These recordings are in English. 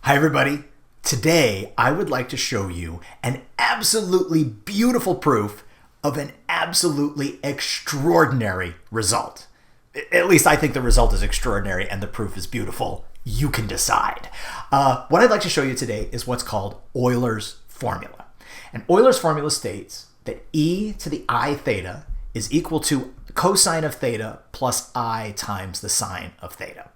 Hi everybody. Today I would like to show you an absolutely beautiful proof of an absolutely extraordinary result. At least I think the result is extraordinary and the proof is beautiful. You can decide. What I'd like to show you today is what's called Euler's formula. And Euler's formula states that e to the I theta is equal to cosine of theta plus I times the sine of theta.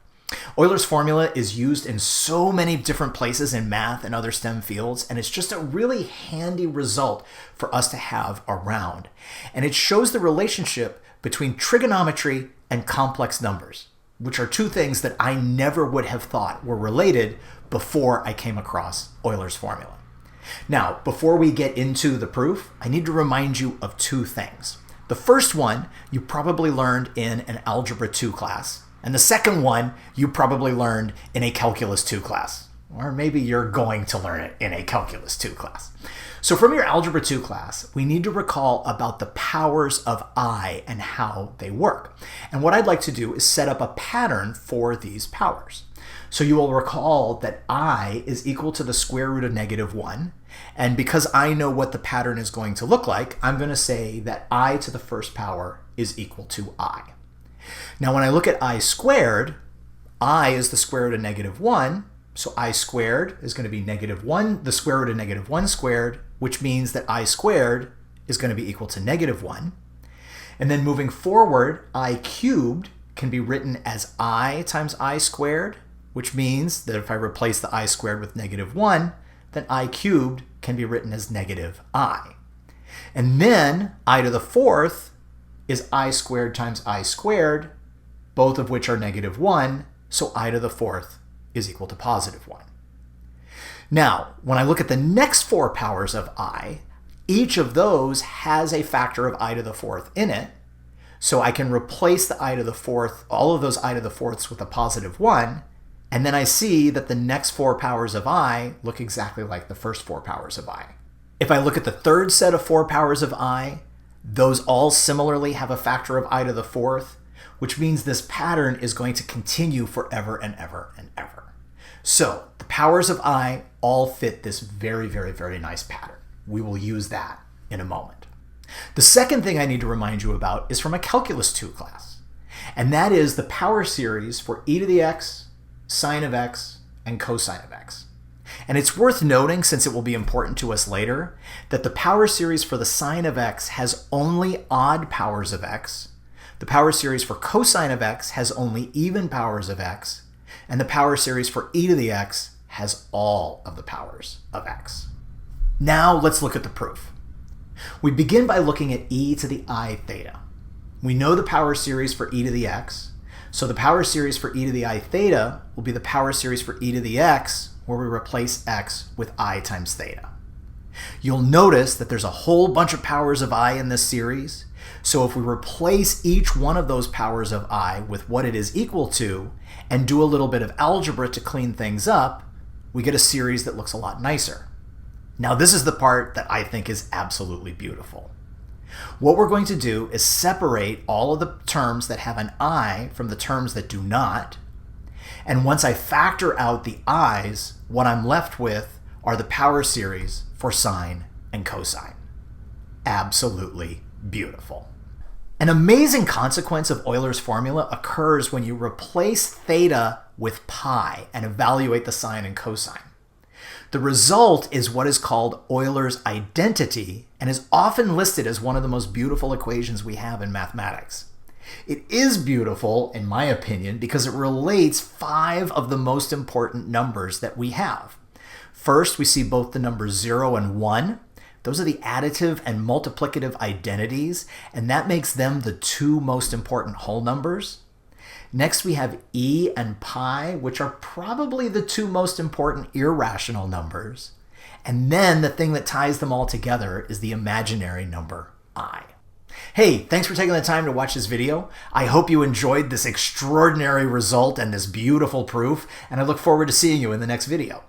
Euler's formula is used in so many different places in math and other STEM fields, and it's just a really handy result for us to have around. And it shows the relationship between trigonometry and complex numbers, which are two things that I never would have thought were related before I came across Euler's formula. Now, before we get into the proof, I need to remind you of two things. The first one you probably learned in an Algebra 2 class. And the second one you probably learned in a Calculus 2 class, or maybe you're going to learn it in a Calculus 2 class. So from your Algebra 2 class, we need to recall about the powers of I and how they work. And what I'd like to do is set up a pattern for these powers. So you will recall that I is equal to the square root of -1. And because I know what the pattern is going to look like, I'm going to say that I to the first power is equal to I. Now, when I look at I squared, I is the square root of -1, so I squared is going to be -1, the square root of -1 squared, which means that I squared is going to be equal to -1. And then moving forward, I cubed can be written as I times I squared, which means that if I replace the I squared with -1, then I cubed can be written as -I. And then I to the fourth is I squared times I squared, both of which are -1, so I to the fourth is equal to +1. Now, when I look at the next four powers of I, each of those has a factor of I to the fourth in it, so I can replace the I to the fourth, all of those I to the fourths with a +1, and then I see that the next four powers of I look exactly like the first four powers of I. If I look at the third set of four powers of I, those all similarly have a factor of I to the fourth, which means this pattern is going to continue forever and ever and ever. So the powers of I all fit this very, very, very nice pattern. We will use that in a moment. The second thing I need to remind you about is from a Calculus 2 class, and that is the power series for e to the x, sine of x, and cosine of x. And it's worth noting, since it will be important to us later, that the power series for the sine of x has only odd powers of x, the power series for cosine of x has only even powers of x, and the power series for e to the x has all of the powers of x. Now let's look at the proof. We begin by looking at e to the I theta. We know the power series for e to the x, so the power series for e to the I theta will be the power series for e to the x, where we replace x with I times theta. You'll notice that there's a whole bunch of powers of I in this series, so if we replace each one of those powers of I with what it is equal to and do a little bit of algebra to clean things up, we get a series that looks a lot nicer. Now this is the part that I think is absolutely beautiful. What we're going to do is separate all of the terms that have an I from the terms that do not. And once I factor out the i's, what I'm left with are the power series for sine and cosine. Absolutely beautiful. An amazing consequence of Euler's formula occurs when you replace theta with pi and evaluate the sine and cosine. The result is what is called Euler's identity and is often listed as one of the most beautiful equations we have in mathematics. It is beautiful, in my opinion, because it relates 5 of the most important numbers that we have. First, we see both the numbers 0 and 1. Those are the additive and multiplicative identities, and that makes them the 2 most important whole numbers. Next, we have e and pi, which are probably the 2 most important irrational numbers. And then the thing that ties them all together is the imaginary number I. Hey, thanks for taking the time to watch this video. I hope you enjoyed this extraordinary result and this beautiful proof, and I look forward to seeing you in the next video.